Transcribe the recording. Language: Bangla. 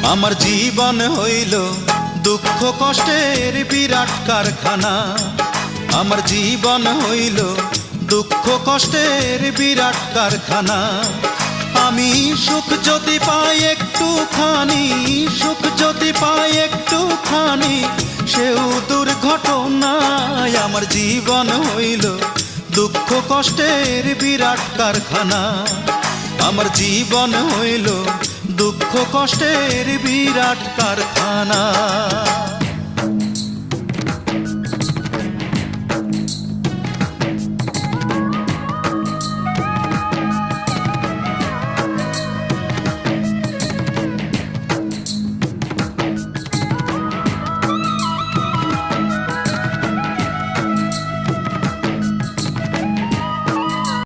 আমার জীবন হইল দুঃখ কষ্টের বিরাট কারখানা। আমার জীবন হইল দুঃখ কষ্টের বিরাট কারখানা। আমি সুখ যদি পাই একটুখানি, সুখ যদি পাই একটুখানি, সেও দুর্ঘটনায়। আমার জীবন হইল দুঃখ কষ্টের বিরাট কারখানা। আমার জীবন হইল দুঃখ কষ্টের বিরাট কারখানা।